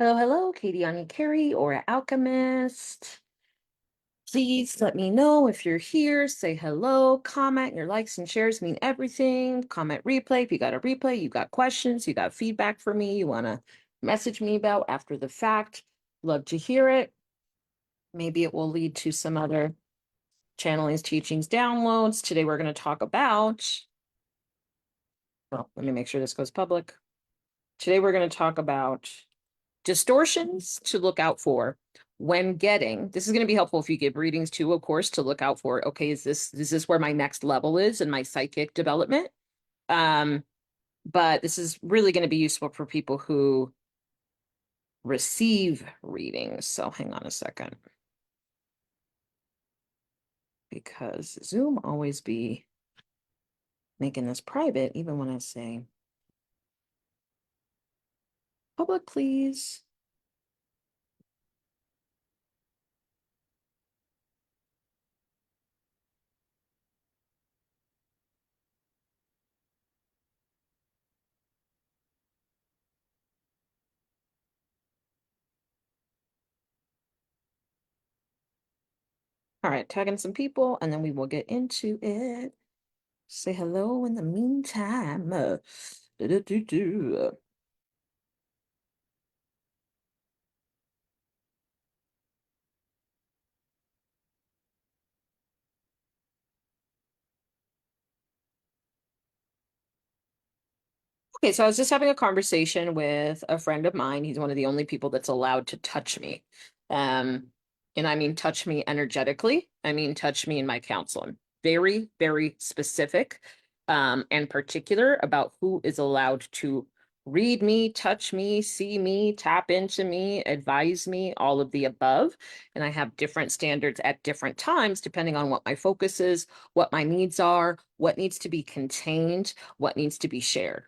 Hello, hello, Katieonyekere or Alchemist. Please let me know if you're here. Say hello, comment. Your likes and shares mean everything. Comment replay. If you got a replay, you got questions, you got feedback for me, you want to message me about after the fact. Love to hear it. Maybe it will lead to some other channelings, teachings, downloads. Today we're going to talk about, well, let me make sure this goes public. Today we're going to talk about distortions to look out for when getting, this is going to be helpful if you give readings too, of course, to look out for, okay, is this where my next level is in my psychic development? But this is really going to be useful for people who receive readings. So hang on a second. Because Zoom always be making this private, even when I say public, please. All right, tagging some people, and then we will get into it. Say hello in the meantime. Okay, so I was just having a conversation with a friend of mine. He's one of the only people that's allowed to touch me. And I mean touch me energetically. I mean touch me in my counsel. I'm very, very specific and particular about who is allowed to read me, touch me, see me, tap into me, advise me, all of the above. And I have different standards at different times, depending on what my focus is, what my needs are, what needs to be contained, what needs to be shared.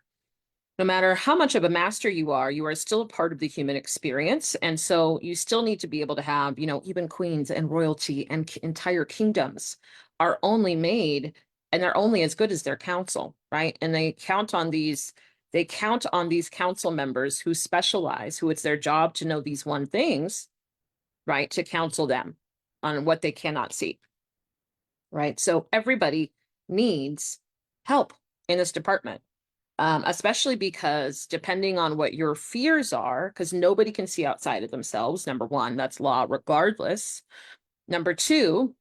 No matter how much of a master you are still a part of the human experience. And so you still need to be able to have, even queens and royalty and entire kingdoms are only made, and they're only as good as their council, right? And they count on these council members who specialize, who it's their job to know these one things, right? To counsel them on what they cannot see, right? So everybody needs help in this department. Especially because depending on what your fears are, because nobody can see outside of themselves, number one, that's law regardless. Number two,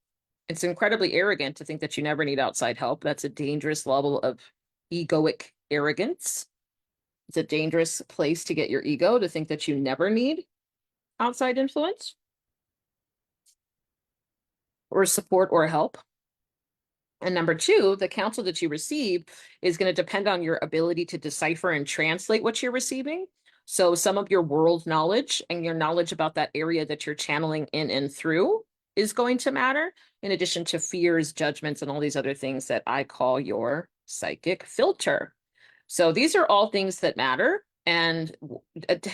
it's incredibly arrogant to think that you never need outside help. That's a dangerous level of egoic arrogance. It's a dangerous place to get your ego to think that you never need outside influence or support or help. And number two, the counsel that you receive is going to depend on your ability to decipher and translate what you're receiving. So some of your world knowledge and your knowledge about that area that you're channeling in and through is going to matter, in addition to fears, judgments, and all these other things that I call your psychic filter. So these are all things that matter. And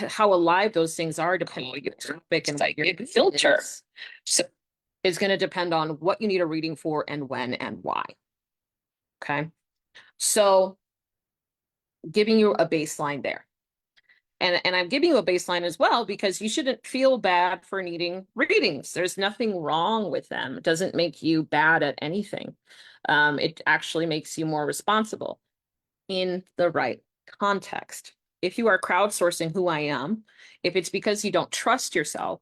how alive those things are depending on your topic and what your filter. So is going to depend on what you need a reading for and when and why. Okay. So giving you a baseline there. And I'm giving you a baseline as well because you shouldn't feel bad for needing readings. There's nothing wrong with them. It doesn't make you bad at anything. It actually makes you more responsible in the right context. If you are crowdsourcing who I am, if it's because you don't trust yourself,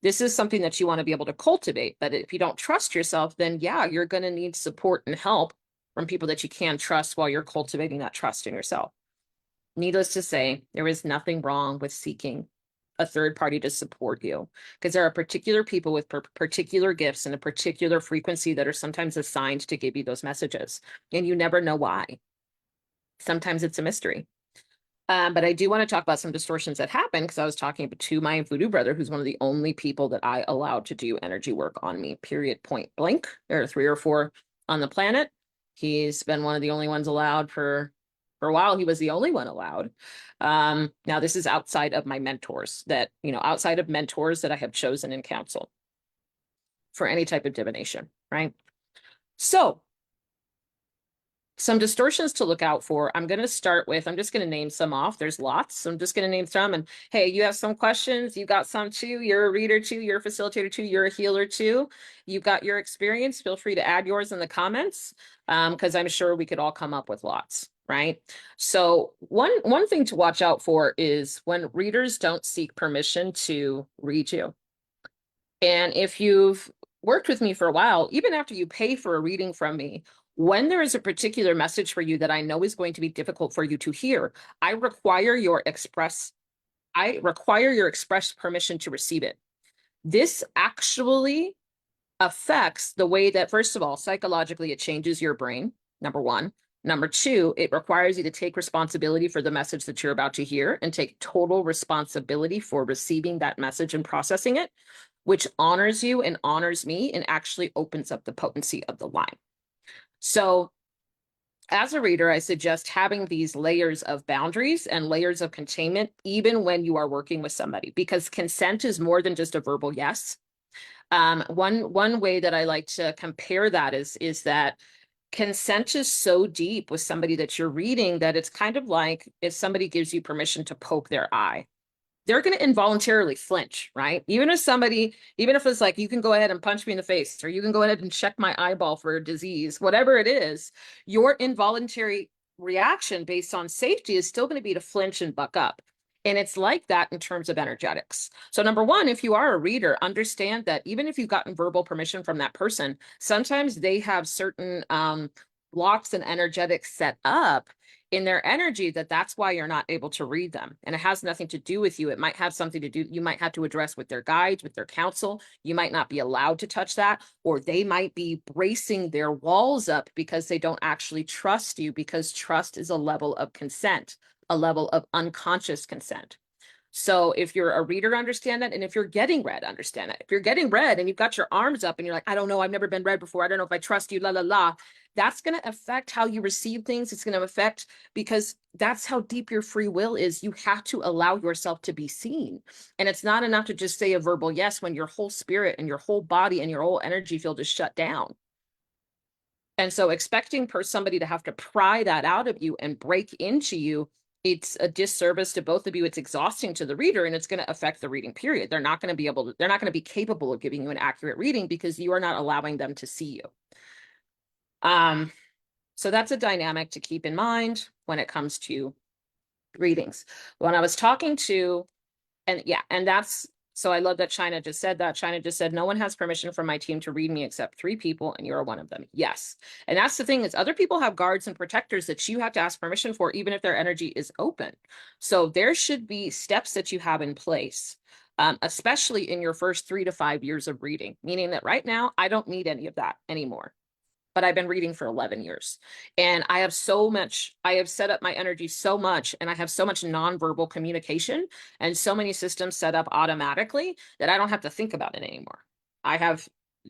this is something that you want to be able to cultivate. But if you don't trust yourself, then yeah, you're going to need support and help from people that you can trust while you're cultivating that trust in yourself. Needless to say, there is nothing wrong with seeking a third party to support you, because there are particular people with particular gifts and a particular frequency that are sometimes assigned to give you those messages, and you never know why. Sometimes it's a mystery. But I do want to talk about some distortions that happen because I was talking to my voodoo brother, who's one of the only people that I allowed to do energy work on me, period, point blank. There are 3 or 4 on the planet. He's been one of the only ones allowed for a while. He was the only one allowed. Now this is outside of my mentors outside of mentors that I have chosen in council for any type of divination, right? So Some distortions to look out for. I'm going to start with, I'm just going to name some off. There's lots. So I'm just going to name some. And hey, you have some questions. You got some too. You're a reader too. You're a facilitator too. You're a healer too. You've got your experience. Feel free to add yours in the comments, because I'm sure we could all come up with lots, right? So one thing to watch out for is when readers don't seek permission to read you. And if you've worked with me for a while, even after you pay for a reading from me, when there is a particular message for you that I know is going to be difficult for you to hear, I require your express permission to receive it. This actually affects the way that, first of all, psychologically, it changes your brain, number one. Number two, it requires you to take responsibility for the message that you're about to hear and take total responsibility for receiving that message and processing it, which honors you and honors me and actually opens up the potency of the line. So as a reader, I suggest having these layers of boundaries and layers of containment, even when you are working with somebody, because consent is more than just a verbal yes. One way that I like to compare that is that consent is so deep with somebody that you're reading that it's kind of like if somebody gives you permission to poke their eye, they're going to involuntarily flinch, right? Even if it's like, you can go ahead and punch me in the face, or you can go ahead and check my eyeball for a disease, whatever it is, your involuntary reaction based on safety is still going to be to flinch and buck up. And it's like that in terms of energetics. So number one, if you are a reader, understand that even if you've gotten verbal permission from that person, sometimes they have certain blocks and energetics set up in their energy that's why you're not able to read them. And it has nothing to do with you. It might have something to do, you might have to address with their guides, with their counsel. You might not be allowed to touch that, or they might be bracing their walls up because they don't actually trust you, because trust is a level of consent, a level of unconscious consent. So if you're a reader, understand that. And if you're getting read, understand that. If you're getting read and you've got your arms up and you're like, I don't know, I've never been read before, I don't know if I trust you, la, la, la, that's going to affect how you receive things. It's going to affect, because that's how deep your free will is. You have to allow yourself to be seen. And it's not enough to just say a verbal yes when your whole spirit and your whole body and your whole energy field is shut down. And so expecting somebody to have to pry that out of you and break into you, it's a disservice to both of you. It's exhausting to the reader, and it's going to affect the reading period. They're not going to be capable of giving you an accurate reading because you are not allowing them to see you. So that's a dynamic to keep in mind when it comes to readings. When I was talking to, so I love that China just said that. China just said, no one has permission from my team to read me except 3 people, and you're one of them. Yes. And that's the thing, is other people have guards and protectors that you have to ask permission for, even if their energy is open. So there should be steps that you have in place, especially in your first 3 to 5 years of reading, meaning that right now, I don't need any of that anymore. But I've been reading for 11 years and I have set up my energy so much, and I have so much nonverbal communication and so many systems set up automatically that I don't have to think about it anymore.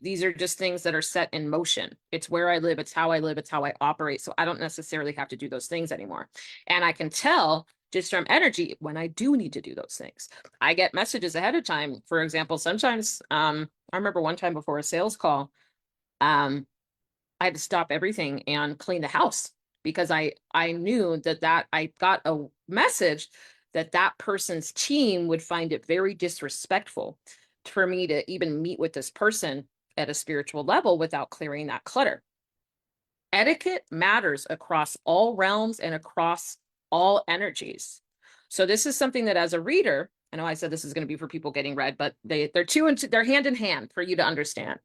These are just things that are set in motion. It's where I live. It's how I live. It's how I operate. So I don't necessarily have to do those things anymore. And I can tell just from energy when I do need to do those things. I get messages ahead of time. For example, sometimes, I remember one time before a sales call, I had to stop everything and clean the house because I knew that I got a message that person's team would find it very disrespectful for me to even meet with this person at a spiritual level without clearing that clutter. Etiquette matters across all realms and across all energies. So this is something that as a reader, I know I said this is going to be for people getting read, but they're hand in hand for you to understand,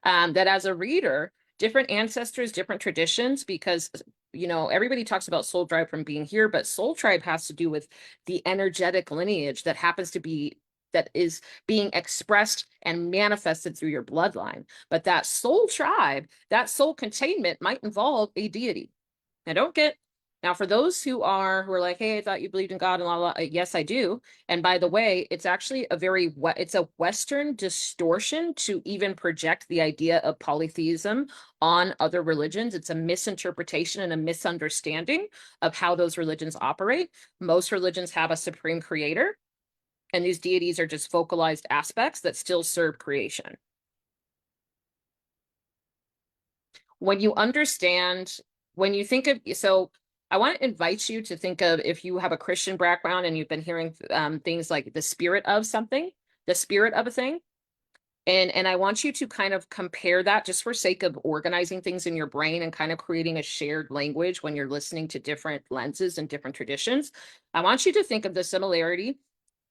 that as a reader, different ancestors, different traditions, because, everybody talks about soul tribe from being here, but soul tribe has to do with the energetic lineage that is being expressed and manifested through your bloodline. But that soul tribe, that soul containment might involve a deity. Now, for those who are like, hey, I thought you believed in God and blah, blah, blah. Yes, I do. And by the way, it's actually it's a Western distortion to even project the idea of polytheism on other religions. It's a misinterpretation and a misunderstanding of how those religions operate. Most religions have a supreme creator, and these deities are just focalized aspects that still serve creation. When you understand when you think of, so I want to invite you to think of, if you have a Christian background and you've been hearing things like the spirit of something, the spirit of a thing. And I want you to kind of compare that, just for sake of organizing things in your brain and kind of creating a shared language when you're listening to different lenses and different traditions. I want you to think of the similarity,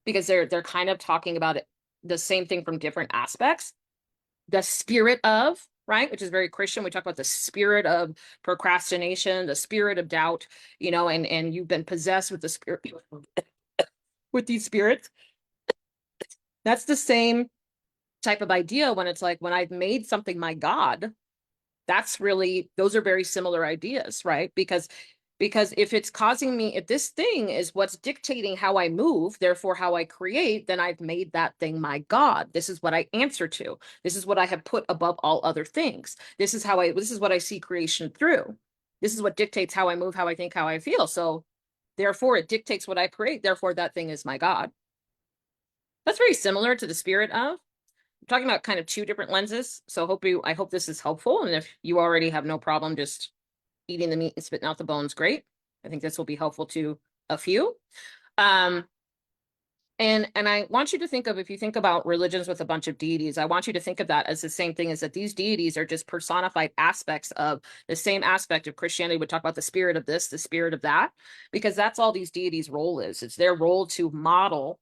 because they're kind of talking about it, the same thing from different aspects. The spirit of, right, which is very Christian. We talk about the spirit of procrastination, the spirit of doubt, and you've been possessed with the spirit, with these spirits. That's the same type of idea when it's like, when I've made something my God, that's really, those are very similar ideas, right? Because if it's causing me, if this thing is what's dictating how I move, therefore how I create, then I've made that thing my God. This is what I answer to. This is what I have put above all other things. This is what I see creation through. This is what dictates how I move, how I think, how I feel. So therefore it dictates what I create. Therefore that thing is my God. That's very similar to the spirit of. I'm talking about kind of two different lenses. So I hope this is helpful. And if you already have no problem just eating the meat and spitting out the bones, great. I think this will be helpful to a few. And I want you to think of, if you think about religions with a bunch of deities, I want you to think of that as the same thing, as that these deities are just personified aspects of the same aspect of Christianity. We talk about the spirit of this, the spirit of that, because that's all these deities' role is. It's their role to model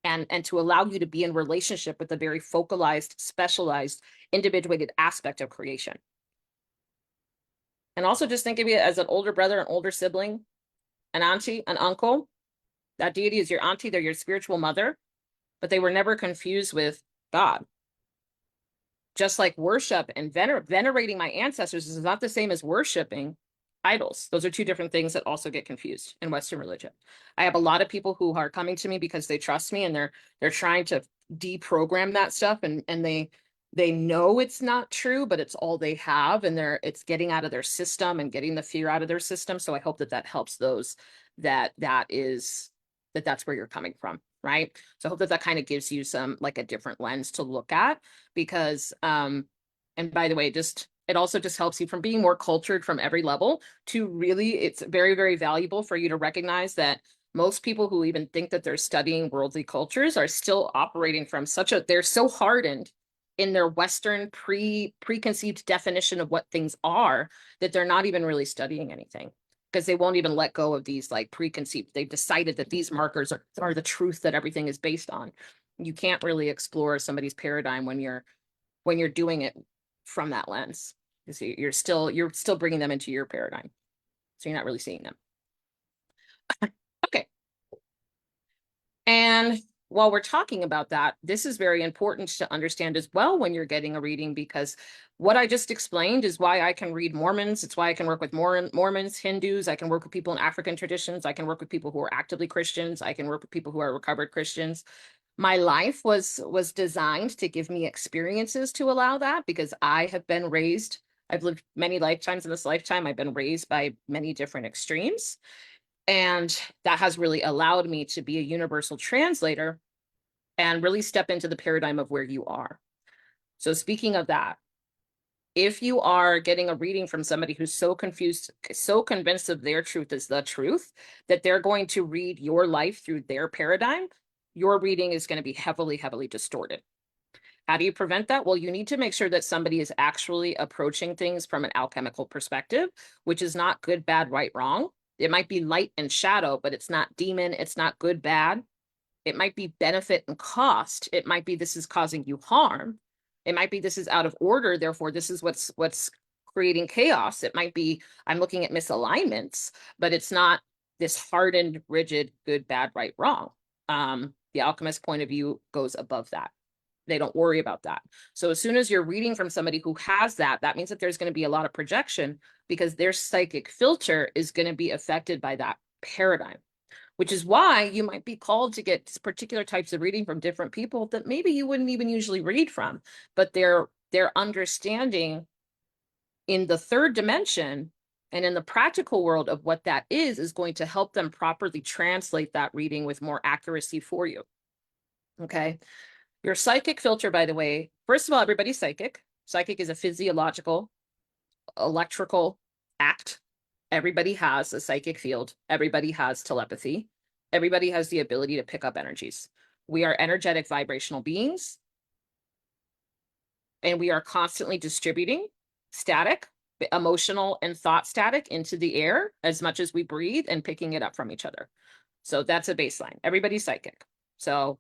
and to allow you to be in relationship with a very focalized, specialized, individuated aspect of creation. And also just think of it as an older brother, an older sibling, an auntie, an uncle. That deity is your auntie, they're your spiritual mother, but they were never confused with God. Just like worship and venerating my ancestors is not the same as worshiping idols. Those are two different things that also get confused in Western religion. I have a lot of people who are coming to me because they trust me, and they're trying to deprogram that stuff, and they know it's not true, but it's all they have, and it's getting out of their system and getting the fear out of their system. So I hope that helps those that's where you're coming from, right? So I hope that kind of gives you some, like, a different lens to look at, because and by the way, it also just helps you from being more cultured from every level to really, it's very, very valuable for you to recognize that most people who even think that they're studying worldly cultures are still operating from they're so hardened in their Western preconceived definition of what things are, that they're not even really studying anything, because they won't even let go of these, like, preconceived. They've decided that these markers are the truth that everything is based on. You can't really explore somebody's paradigm when you're doing it from that lens. You're still bringing them into your paradigm, so you're not really seeing them. Okay. And while we're talking about that, this is very important to understand as well when you're getting a reading, because what I just explained is why I can read Mormons. It's why I can work with Mormons, Hindus. I can work with people in African traditions. I can work with people who are actively Christians. I can work with people who are recovered Christians. My life was designed to give me experiences to allow that, because I've lived many lifetimes in this lifetime. I've been raised by many different extremes. And that has really allowed me to be a universal translator and really step into the paradigm of where you are. So speaking of that, if you are getting a reading from somebody who's so confused, so convinced of their truth is the truth, that they're going to read your life through their paradigm, your reading is going to be heavily, heavily distorted. How do you prevent that? Well, you need to make sure that somebody is actually approaching things from an alchemical perspective, which is not good, bad, right, wrong. It might be light and shadow, but it's not demon. It's not good, bad. It might be benefit and cost. It might be this is causing you harm. It might be this is out of order. Therefore, this is what's creating chaos. It might be I'm looking at misalignments, but it's not this hardened, rigid, good, bad, right, wrong. The alchemist point of view goes above that. They don't worry about that. So as soon as you're reading from somebody who has that, that means that there's going to be a lot of projection, because their psychic filter is going to be affected by that paradigm, which is why you might be called to get particular types of reading from different people that maybe you wouldn't even usually read from, but their understanding in the third dimension and in the practical world of what that is going to help them properly translate that reading with more accuracy for you. Okay. Your psychic filter, by the way, first of all, everybody's psychic. Psychic is a physiological, electrical act. Everybody has a psychic field. Everybody has telepathy. Everybody has the ability to pick up energies. We are energetic vibrational beings, and we are constantly distributing static, emotional, and thought static into the air as much as we breathe and picking it up from each other. So that's a baseline. Everybody's psychic. So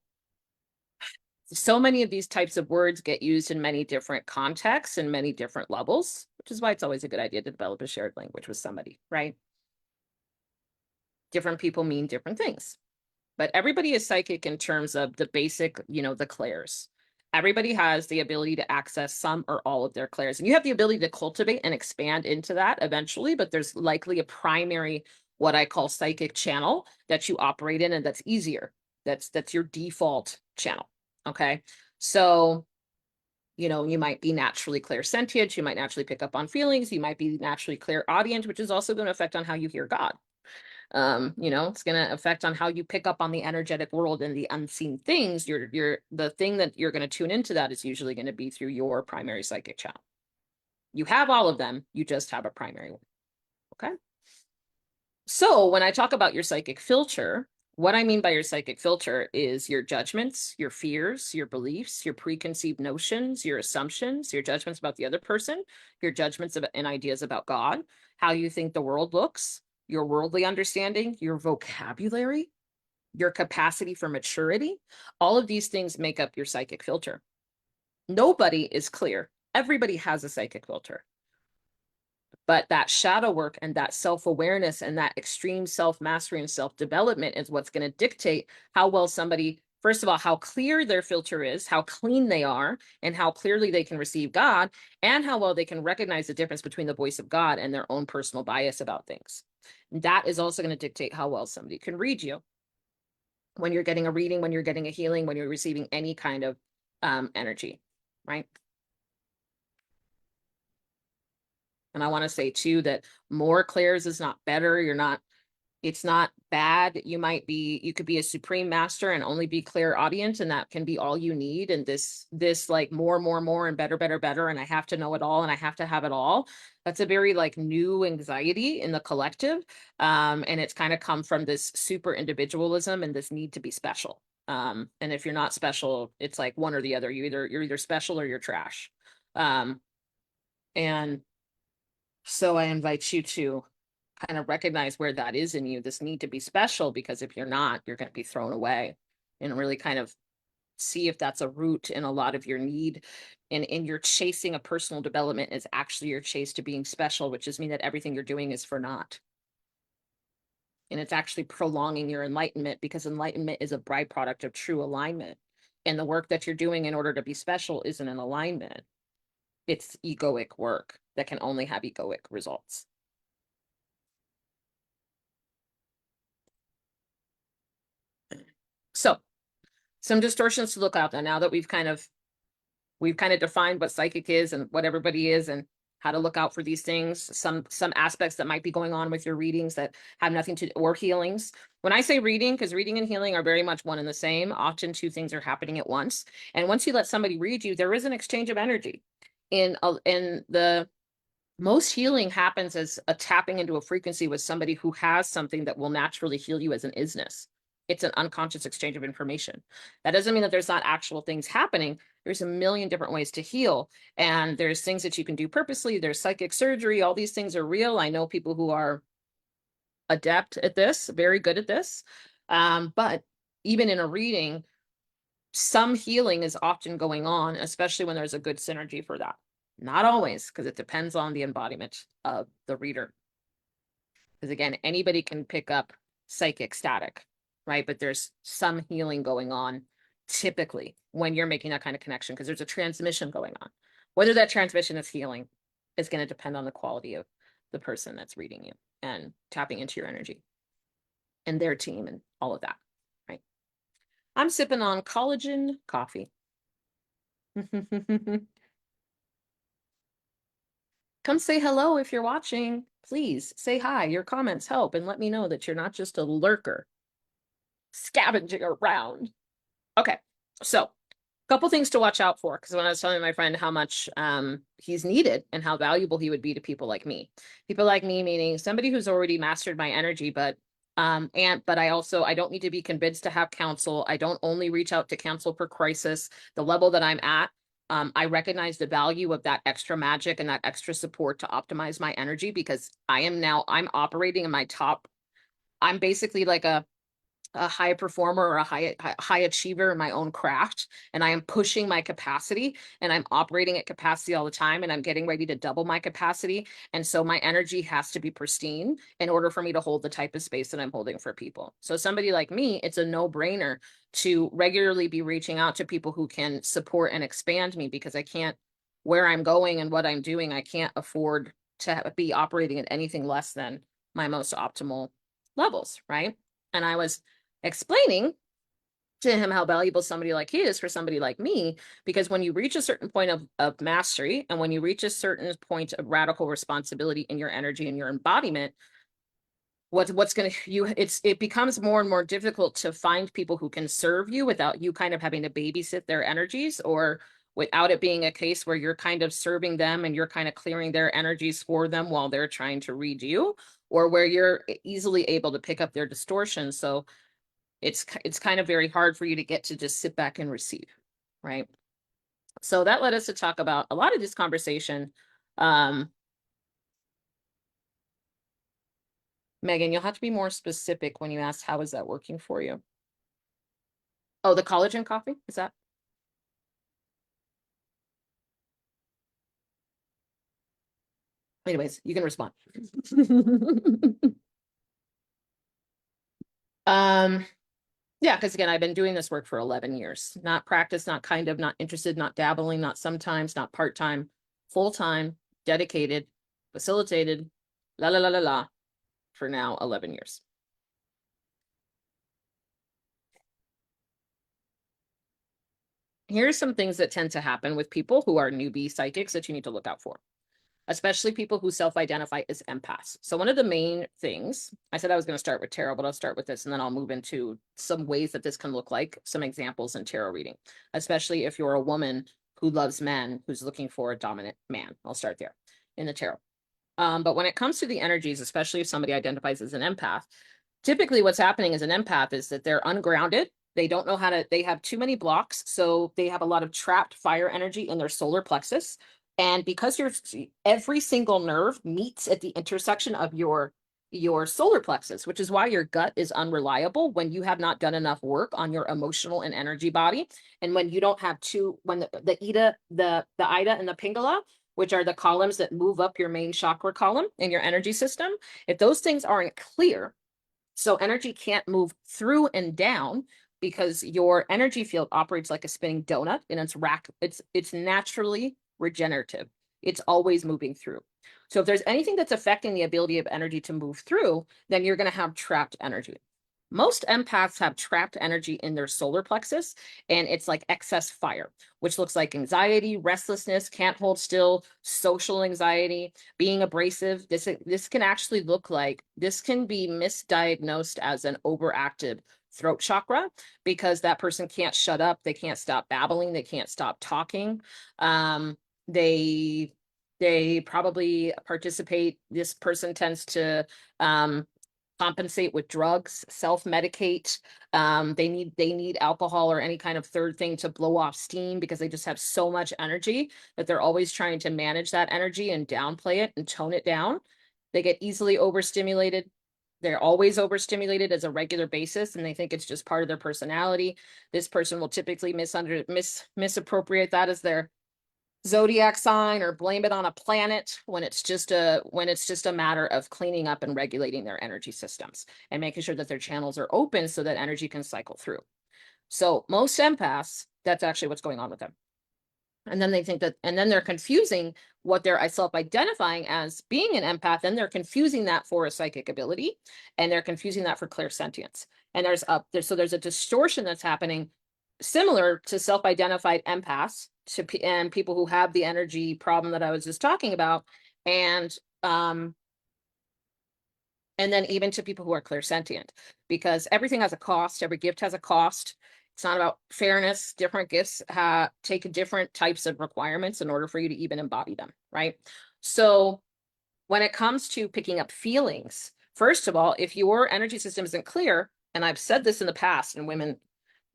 many of these types of words get used in many different contexts and many different levels, which is why it's always a good idea to develop a shared language with somebody, right? Different people mean different things, but everybody is psychic in terms of the basic, the clairs. Everybody has the ability to access some or all of their clairs, and you have the ability to cultivate and expand into that eventually, but there's likely a primary, what I call psychic channel that you operate in, and that's easier. That's your default channel. Okay. So, you might be naturally clairsentient, you might naturally pick up on feelings, you might be naturally clairaudient, which is also going to affect on how you hear God. It's going to affect on how you pick up on the energetic world and the unseen things. The thing that you're going to tune into that is usually going to be through your primary psychic channel. You have all of them, you just have a primary one. Okay. So when I talk about your psychic filter, what I mean by your psychic filter is your judgments, your fears, your beliefs, your preconceived notions, your assumptions, your judgments about the other person, your judgments and ideas about God, how you think the world looks, your worldly understanding, your vocabulary, your capacity for maturity. All of these things make up your psychic filter. Nobody is clear. Everybody has a psychic filter. But that shadow work and that self-awareness and that extreme self-mastery and self-development is what's going to dictate how well somebody, first of all, how clear their filter is, how clean they are, and how clearly they can receive God, and how well they can recognize the difference between the voice of God and their own personal bias about things. That is also going to dictate how well somebody can read you. When you're getting a reading, when you're getting a healing, when you're receiving any kind of energy, right? And I want to say too that more clairs is not better. It's not bad. You could be a supreme master and only be clairaudient, and that can be all you need. And this like more and better. And I have to know it all and I have to have it all. That's a very like new anxiety in the collective. And it's kind of come from this super individualism and this need to be special. And if you're not special, it's like one or the other. You're either special or you're trash. And so I invite you to kind of recognize where that is in you, this need to be special, because if you're not, you're going to be thrown away, and really kind of see if that's a root in a lot of your need. And in your chasing a personal development is actually your chase to being special, which is mean that everything you're doing is for naught. And it's actually prolonging your enlightenment, because enlightenment is a byproduct of true alignment. And the work that you're doing in order to be special isn't an alignment. It's egoic work that can only have egoic results. So some distortions to look out now that we've kind of defined what psychic is and what everybody is and how to look out for these things. Some aspects that might be going on with your readings that have nothing to, or healings. When I say reading, because reading and healing are very much one and the same, often two things are happening at once. And once you let somebody read you, there is an exchange of energy. In the most healing happens as a tapping into a frequency with somebody who has something that will naturally heal you as an isness. It's an unconscious exchange of information. That doesn't mean that there's not actual things happening. There's a million different ways to heal. And there's things that you can do purposely. There's psychic surgery. All these things are real. I know people who are adept at this, very good at this. But even in a reading, some healing is often going on, especially when there's a good synergy for that. Not always, because it depends on the embodiment of the reader. Because again, anybody can pick up psychic static, right? But there's some healing going on typically when you're making that kind of connection, because there's a transmission going on. Whether that transmission is healing is going to depend on the quality of the person that's reading you and tapping into your energy and their team and all of that, right? I'm sipping on collagen coffee. Come say hello if you're watching. Please say hi. Your comments help and let me know that you're not just a lurker scavenging around. Okay, so Couple things to watch out for, because when I was telling my friend how much he's needed and how valuable he would be to people like me. People like me, meaning somebody who's already mastered my energy, but but I don't need to be convinced to have counsel. I don't only reach out to counsel for crisis. The level that I'm at, I recognize the value of that extra magic and that extra support to optimize my energy, because I'm operating in my top. I'm basically like a high performer or a high achiever in my own craft, and I am pushing my capacity, and I'm operating at capacity all the time, and I'm getting ready to double my capacity. And so my energy has to be pristine in order for me to hold the type of space that I'm holding for people. So somebody like me, it's a no-brainer to regularly be reaching out to people who can support and expand me, because I can't, where I'm going and what I'm doing, I can't afford to be operating at anything less than my most optimal levels, right? And I was explaining to him how valuable somebody like he is for somebody like me, because when you reach a certain point of mastery, and when you reach a certain point of radical responsibility in your energy and your embodiment, what's going to it becomes more and more difficult to find people who can serve you without you kind of having to babysit their energies, or without it being a case where you're kind of serving them and you're kind of clearing their energies for them while they're trying to read you, or where you're easily able to pick up their distortions. So it's kind of very hard for you to get to just sit back and receive, right? So that led us to talk about a lot of this conversation. Megan, you'll have to be more specific when you ask, how is that working for you? Oh, the collagen coffee, is that? Anyways, you can respond. um, yeah, because again, I've been doing this work for 11 years. Not practice, not kind of, not interested, not dabbling, not sometimes, not part-time, full-time, dedicated, facilitated, la la la la la, for now 11 years. Here's some things that tend to happen with people who are newbie psychics that you need to look out for, especially people who self-identify as empaths. So one of the main things, I said I was going to start with tarot, but I'll start with this, and then I'll move into some ways that this can look like, some examples in tarot reading, especially if you're a woman who loves men, who's looking for a dominant man. I'll start there in the tarot. But when it comes to the energies, especially if somebody identifies as an empath, typically what's happening as an empath is that they're ungrounded. They don't know how to, they have too many blocks. So they have a lot of trapped fire energy in their solar plexus. And because every single nerve meets at the intersection of your solar plexus, which is why your gut is unreliable when you have not done enough work on your emotional and energy body. And when you don't have when the Ida and the Pingala, which are the columns that move up your main chakra column in your energy system, if those things aren't clear, so energy can't move through and down, because your energy field operates like a spinning donut, and it's naturally regenerative. It's always moving through. So if there's anything that's affecting the ability of energy to move through, then you're going to have trapped energy. Most empaths have trapped energy in their solar plexus, and it's like excess fire, which looks like anxiety, restlessness, can't hold still, social anxiety, being abrasive. This can actually look like, this can be misdiagnosed as an overactive throat chakra, because that person can't shut up, they can't stop babbling, they can't stop talking. They probably participate, this person tends to compensate with drugs, self-medicate. They need alcohol or any kind of third thing to blow off steam, because they just have so much energy that they're always trying to manage that energy and downplay it and tone it down. They get easily overstimulated. They're always overstimulated as a regular basis, and they think it's just part of their personality. This person will typically misappropriate that as their zodiac sign, or blame it on a planet, when it's just a matter of cleaning up and regulating their energy systems and making sure that their channels are open so that energy can cycle through. So most empaths, that's actually what's going on with them. And then they think that, and then they're confusing what they're self-identifying as being an empath, and they're confusing that for a psychic ability, and they're confusing that for clairsentience. And there's a distortion that's happening similar to self-identified empaths and people who have the energy problem that I was just talking about, and then even to people who are clairsentient, because everything has a cost, every gift has a cost. It's not about fairness. Different gifts take different types of requirements in order for you to even embody them, right? So when it comes to picking up feelings, first of all, if your energy system isn't clear, and I've said this in the past, and women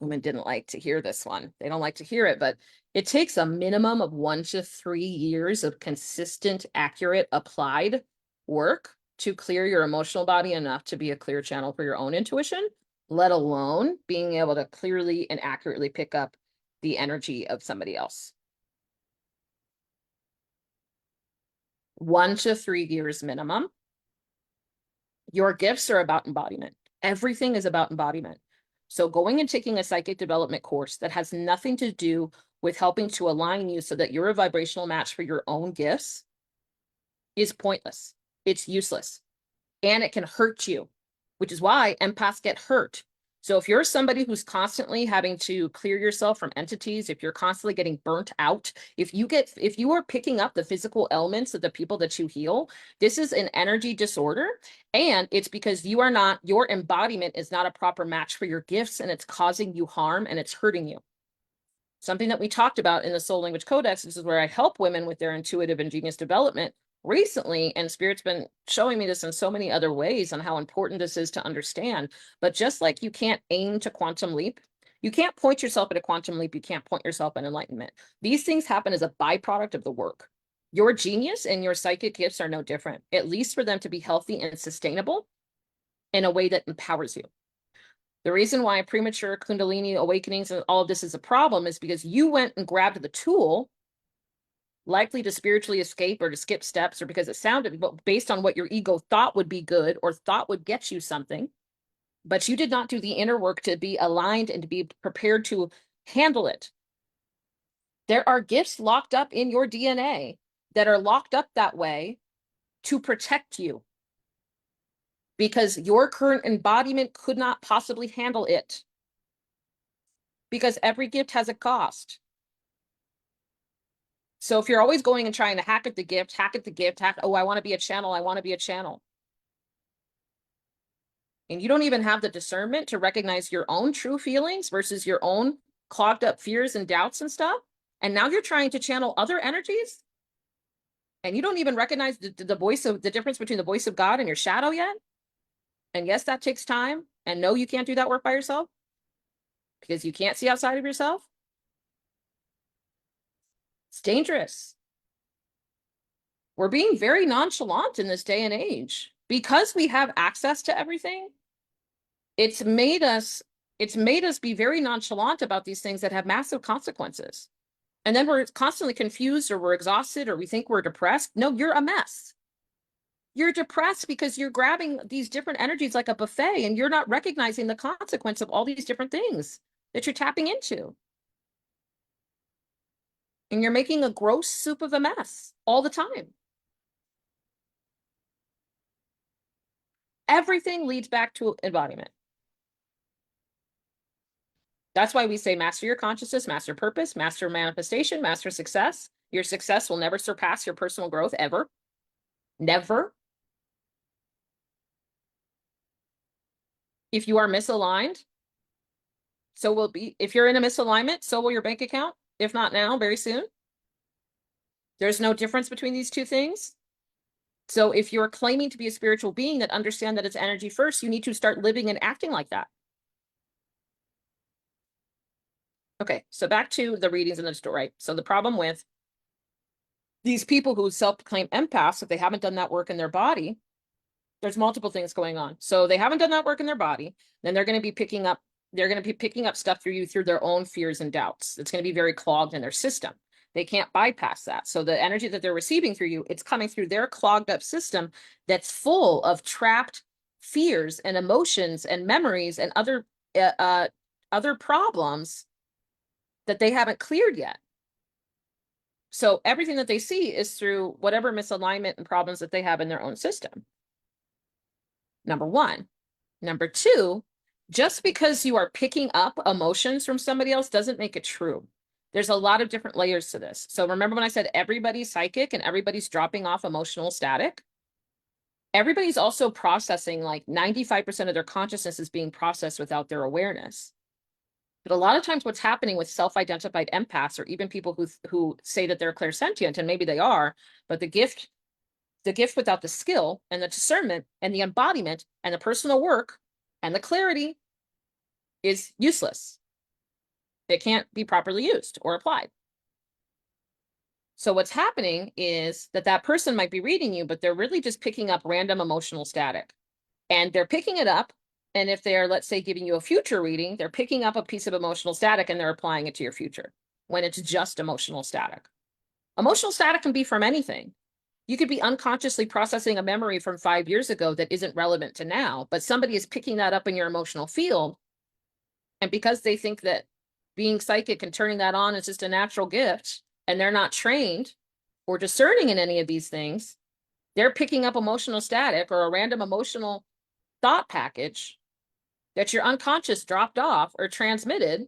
didn't like to hear this one. They don't like to hear it, but it takes a minimum of 1 to 3 years of consistent, accurate, applied work to clear your emotional body enough to be a clear channel for your own intuition, let alone being able to clearly and accurately pick up the energy of somebody else. 1 to 3 years minimum. Your gifts are about embodiment. Everything is about embodiment. So going and taking a psychic development course that has nothing to do with helping to align you so that you're a vibrational match for your own gifts is pointless. It's useless. And it can hurt you, which is why empaths get hurt. So if you're somebody who's constantly having to clear yourself from entities, if you're constantly getting burnt out, if you are picking up the physical elements of the people that you heal, this is an energy disorder. And it's because your embodiment is not a proper match for your gifts, and it's causing you harm and it's hurting you. Something that we talked about in the Soul Language Codex, this is where I help women with their intuitive and genius development recently, and Spirit's been showing me this in so many other ways on how important this is to understand. But just like you can't aim to quantum leap, you can't point yourself at a quantum leap, you can't point yourself at enlightenment. These things happen as a byproduct of the work. Your genius and your psychic gifts are no different, at least for them to be healthy and sustainable in a way that empowers you. The reason why premature Kundalini awakenings and all of this is a problem is because you went and grabbed the tool, likely to spiritually escape or to skip steps, or because it sounded based on what your ego thought would be good or thought would get you something. But you did not do the inner work to be aligned and to be prepared to handle it. There are gifts locked up in your DNA that are locked up that way to protect you, because your current embodiment could not possibly handle it. Because every gift has a cost. So if you're always going and trying to hack at the gift, oh, I want to be a channel, I want to be a channel. And you don't even have the discernment to recognize your own true feelings versus your own clogged up fears and doubts and stuff. And now you're trying to channel other energies. And you don't even recognize the voice of the difference between the voice of God and your shadow yet. And yes, that takes time. And no, you can't do that work by yourself because you can't see outside of yourself. It's dangerous. We're being very nonchalant in this day and age because we have access to everything. It's made us be very nonchalant about these things that have massive consequences. And then we're constantly confused, or we're exhausted, or we think we're depressed. No, you're a mess. You're depressed because you're grabbing these different energies like a buffet, and you're not recognizing the consequence of all these different things that you're tapping into. And you're making a gross soup of a mess all the time. Everything leads back to embodiment. That's why we say master your consciousness, master purpose, master manifestation, master success. Your success will never surpass your personal growth ever. Never. If you are misaligned, so will be, if you're in a misalignment, so will your bank account. If not now, very soon. There's no difference between these two things. So if you're claiming to be a spiritual being that understand that it's energy first, you need to start living and acting like that. Okay, so back to the readings in the story, right? So the problem with these people who self-proclaim empaths, if they haven't done that work in their body, there's multiple things going on. So they haven't done that work in their body, then they're going to be picking up stuff through their own fears and doubts. It's going to be very clogged in their system. They can't bypass that. So the energy that they're receiving through you, it's coming through their clogged up system that's full of trapped fears and emotions and memories and other problems that they haven't cleared yet. So everything that they see is through whatever misalignment and problems that they have in their own system. Number one. Number two, just because you are picking up emotions from somebody else doesn't make it true. There's a lot of different layers to this. So remember when I said everybody's psychic and everybody's dropping off emotional static? Everybody's also processing, like 95% of their consciousness is being processed without their awareness. But a lot of times what's happening with self-identified empaths, or even people who say that they're clairsentient, and maybe they are, but the gift without the skill and the discernment and the embodiment and the personal work and the clarity is useless. It can't be properly used or applied. So what's happening is that person might be reading you, but they're really just picking up random emotional static. And they're picking it up. And if they're, let's say, giving you a future reading, they're picking up a piece of emotional static and they're applying it to your future when it's just emotional static. Emotional static can be from anything. You could be unconsciously processing a memory from 5 years ago that isn't relevant to now, but somebody is picking that up in your emotional field. And because they think that being psychic and turning that on is just a natural gift, and they're not trained or discerning in any of these things, they're picking up emotional static or a random emotional thought package that your unconscious dropped off or transmitted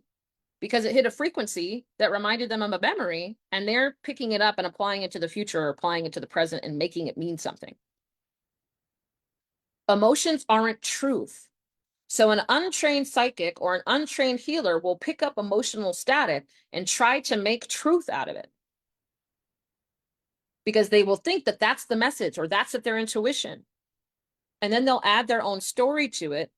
because it hit a frequency that reminded them of a memory, and they're picking it up and applying it to the future or applying it to the present and making it mean something. Emotions aren't truth. So an untrained psychic or an untrained healer will pick up emotional static and try to make truth out of it, because they will think that that's the message or that's their intuition. And then they'll add their own story to it.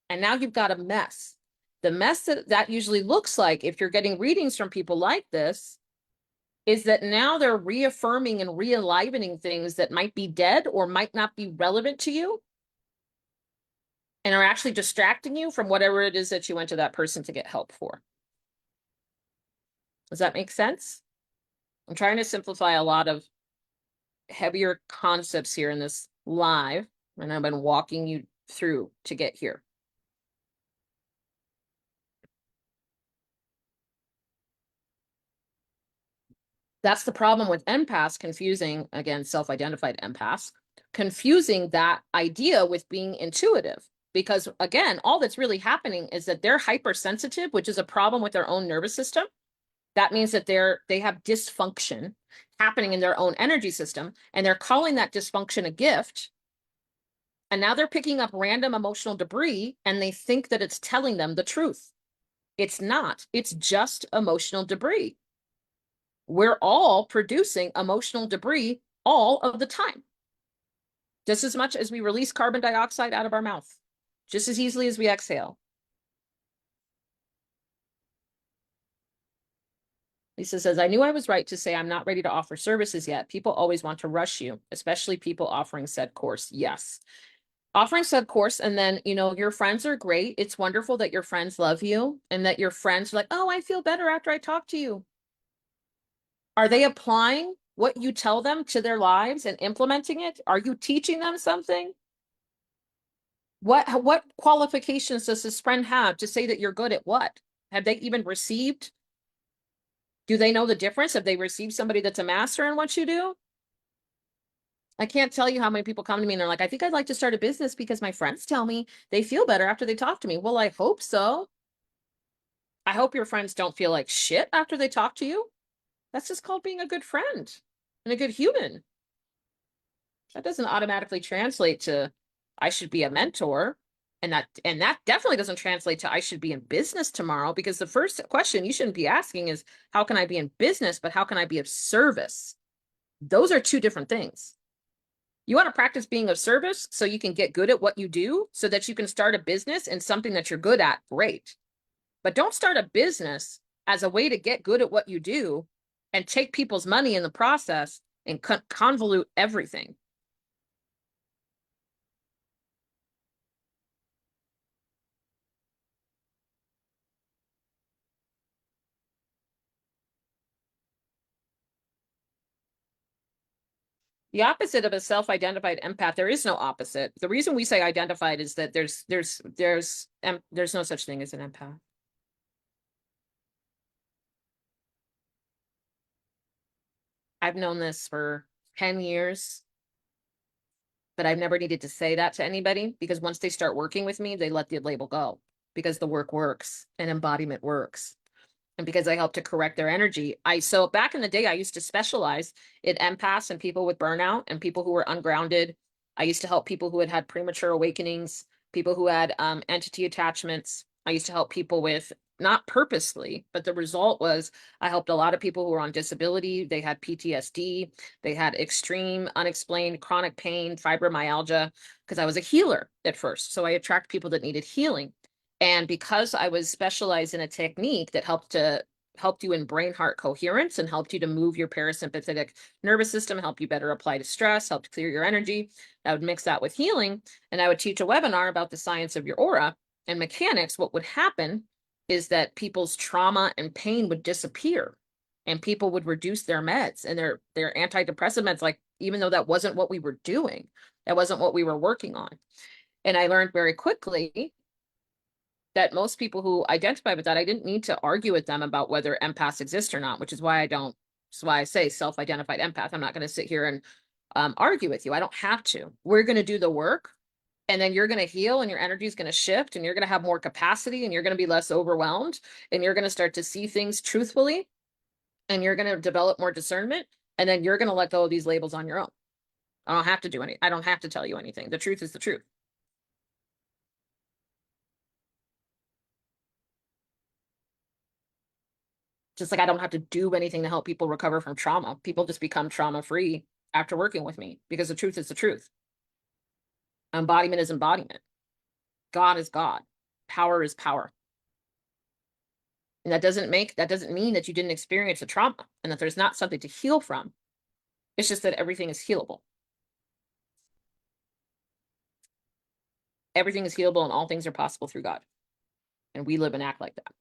And now you've got a mess. The mess that usually looks like, if you're getting readings from people like this, is that now they're reaffirming and re-enlivening things that might be dead or might not be relevant to you, and are actually distracting you from whatever it is that you went to that person to get help for. Does that make sense? I'm trying to simplify a lot of heavier concepts here in this live, and I've been walking you through to get here. That's the problem with empaths confusing, again, self-identified empaths, confusing that idea with being intuitive. Because again, all that's really happening is that they're hypersensitive, which is a problem with their own nervous system. That means that they have dysfunction happening in their own energy system, and they're calling that dysfunction a gift. And now they're picking up random emotional debris, and they think that it's telling them the truth. It's not. It's just emotional debris. We're all producing emotional debris all of the time. Just as much as we release carbon dioxide out of our mouth, just as easily as we exhale. Lisa says, I knew I was right to say I'm not ready to offer services yet. People always want to rush you, especially people offering said course. Yes. Offering said course, and then, your friends are great. It's wonderful that your friends love you and that your friends are like, oh, I feel better after I talk to you. Are they applying what you tell them to their lives and implementing it? Are you teaching them something? What qualifications does this friend have to say that you're good at what? Have they even received? Do they know the difference? Have they received somebody that's a master in what you do? I can't tell you how many people come to me and they're like, I think I'd like to start a business because my friends tell me they feel better after they talk to me. Well, I hope so. I hope your friends don't feel like shit after they talk to you. That's just called being a good friend and a good human. That doesn't automatically translate to I should be a mentor. And that definitely doesn't translate to I should be in business tomorrow, because the first question you shouldn't be asking is how can I be in business, but how can I be of service? Those are two different things. You want to practice being of service so you can get good at what you do so that you can start a business in something that you're good at. Great. But don't start a business as a way to get good at what you do and take people's money in the process and convolute everything. The opposite of a self-identified empath, there is no opposite. The reason we say identified is that there's no such thing as an empath. I've known this for 10 years, but I've never needed to say that to anybody, because once they start working with me, they let the label go because the work works and embodiment works. And because I help to correct their energy. So back in the day, I used to specialize in empaths and people with burnout and people who were ungrounded. I used to help people who had premature awakenings, people who had entity attachments. I used to help people with not purposely, but the result was I helped a lot of people who were on disability. They had PTSD, they had extreme, unexplained chronic pain, fibromyalgia, because I was a healer at first. So I attract people that needed healing. And because I was specialized in a technique that helped you in brain heart coherence and helped you to move your parasympathetic nervous system, help you better apply to stress, helped clear your energy, I would mix that with healing. And I would teach a webinar about the science of your aura and mechanics. What would happen is that people's trauma and pain would disappear and people would reduce their meds and their antidepressant meds, like, even though that wasn't what we were doing, that wasn't what we were working on. And I learned very quickly that most people who identify with that, I didn't need to argue with them about whether empaths exist or not, which is why that's why I say self-identified empath. I'm not going to sit here and argue with you. I don't have to. We're going to do the work, and then you're going to heal, and your energy is going to shift, and you're going to have more capacity, and you're going to be less overwhelmed, and you're going to start to see things truthfully, and you're going to develop more discernment, and then you're going to let go of these labels on your own. I don't have to do I don't have to tell you anything. The truth is the truth. Just like I don't have to do anything to help people recover from trauma. People just become trauma free after working with me because the truth is the truth. Embodiment is embodiment. God is God. Power is power. And that doesn't mean that you didn't experience a trauma and that there's not something to heal from. It's just that everything is healable. Everything is healable and all things are possible through God. And we live and act like that.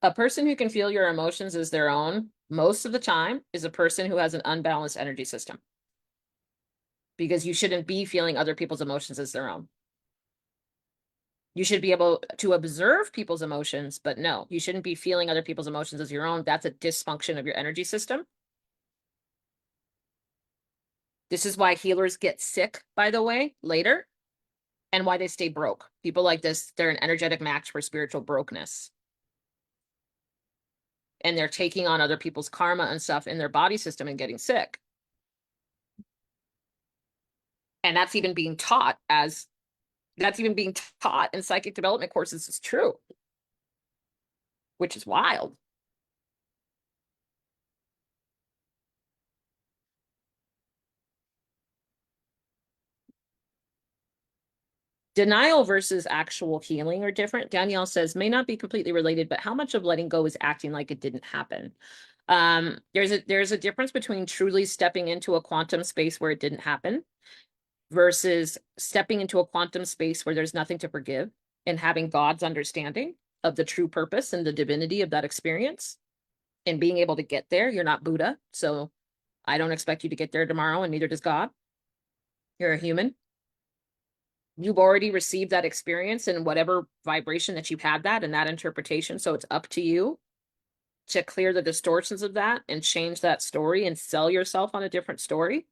A person who can feel your emotions as their own most of the time is a person who has an unbalanced energy system. Because you shouldn't be feeling other people's emotions as their own. You should be able to observe people's emotions, but no, you shouldn't be feeling other people's emotions as your own. That's a dysfunction of your energy system. This is why healers get sick, by the way, later, and why they stay broke. People like this, they're an energetic match for spiritual brokenness. And they're taking on other people's karma and stuff in their body system and getting sick. And that's even being taught in psychic development courses is true, which is wild. Denial versus actual healing are different. Danielle says, may not be completely related, but how much of letting go is acting like it didn't happen? There's a difference between truly stepping into a quantum space where it didn't happen versus stepping into a quantum space where there's nothing to forgive and having God's understanding of the true purpose and the divinity of that experience and being able to get there. You're not Buddha, so I don't expect you to get there tomorrow, and neither does God. You're a human. You've already received that experience in whatever vibration that you've had that and that interpretation. So it's up to you to clear the distortions of that and change that story and sell yourself on a different story.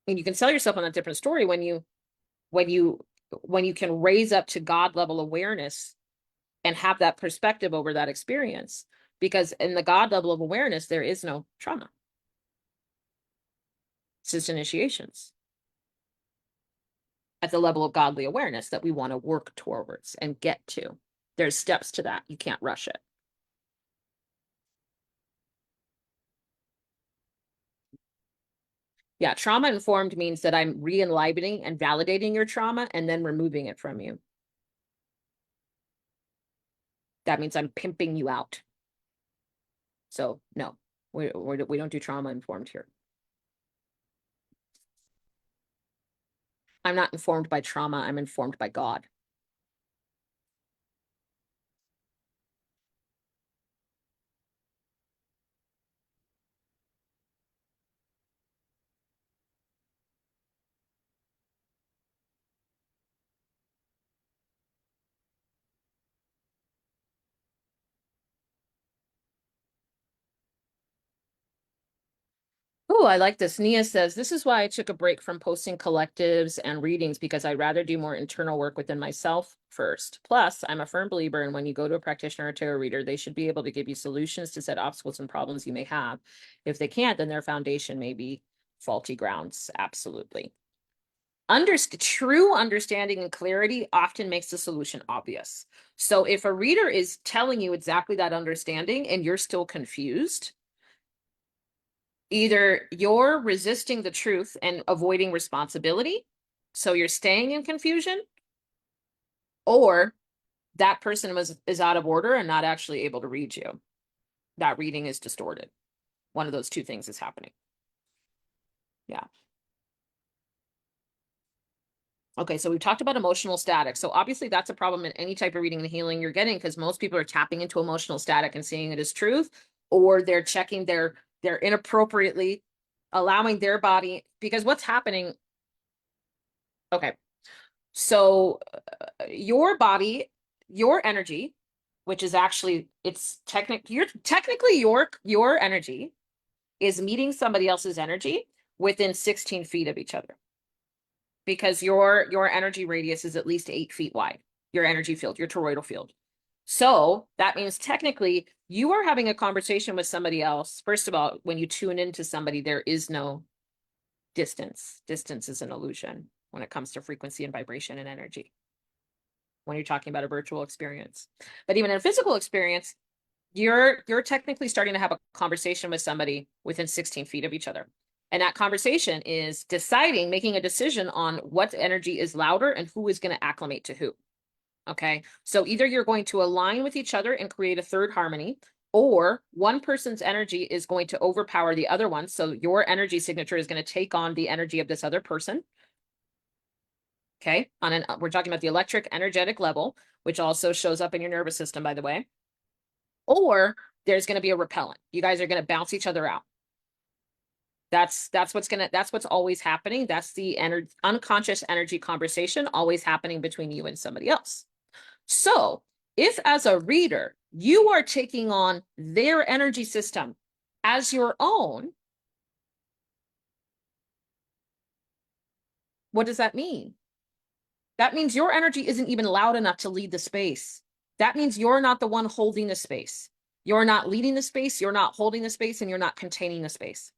And you can sell yourself on a different story when you can raise up to God level awareness and have that perspective over that experience. Because in the God level of awareness, there is no trauma. It's just initiations at the level of godly awareness that we want to work towards and get to. There's steps to that. You can't rush it. Yeah, trauma informed means that I'm re-enlivening and validating your trauma and then removing it from you. That means I'm pimping you out. So no, we don't do trauma informed here. I'm not informed by trauma. I'm informed by God. Oh, I like this. Nia says, this is why I took a break from posting collectives and readings because I'd rather do more internal work within myself first. Plus, I'm a firm believer in when you go to a practitioner or tarot reader, they should be able to give you solutions to set obstacles and problems you may have. If they can't, then their foundation may be faulty grounds. Absolutely. True understanding and clarity often makes the solution obvious. So if a reader is telling you exactly that understanding and you're still confused, either you're resisting the truth and avoiding responsibility, so you're staying in confusion, or that person is out of order and not actually able to read you. That reading is distorted. One of those two things is happening. Yeah. Okay, so we've talked about emotional static. So obviously that's a problem in any type of reading and healing you're getting, because most people are tapping into emotional static and seeing it as truth, or they're checking they're inappropriately allowing their body, because what's happening. Okay, so your body, your energy, which is actually, it's technically your energy is meeting somebody else's energy within 16 feet of each other, because your energy radius is at least 8 feet wide, your energy field, your toroidal field. So that means technically you are having a conversation with somebody else. First of all, when you tune into somebody, there is no distance. Distance is an illusion when it comes to frequency and vibration and energy, when you're talking about a virtual experience. But even in a physical experience, you're technically starting to have a conversation with somebody within 16 feet of each other. And that conversation is making a decision on what energy is louder and who is going to acclimate to who. Okay. So either you're going to align with each other and create a third harmony, or one person's energy is going to overpower the other one. So your energy signature is going to take on the energy of this other person. Okay. We're talking about the electric energetic level, which also shows up in your nervous system, by the way. Or there's going to be a repellent. You guys are going to bounce each other out. That's what's always happening. That's the unconscious energy conversation always happening between you and somebody else. So if as a reader, you are taking on their energy system as your own, what does that mean? That means your energy isn't even loud enough to lead the space. That means you're not the one holding the space. You're not leading the space, you're not holding the space, and you're not containing the space.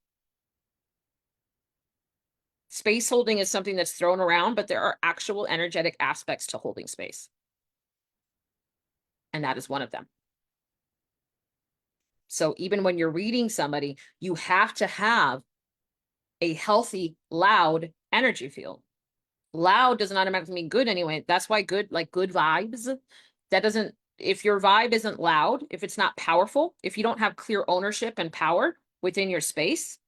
Space holding is something that's thrown around, but there are actual energetic aspects to holding space. And that is one of them. So even when you're reading somebody, you have to have a healthy, loud energy field. Loud does not automatically mean good anyway. That's why good, like good vibes, if your vibe isn't loud, if it's not powerful, if you don't have clear ownership and power within your space,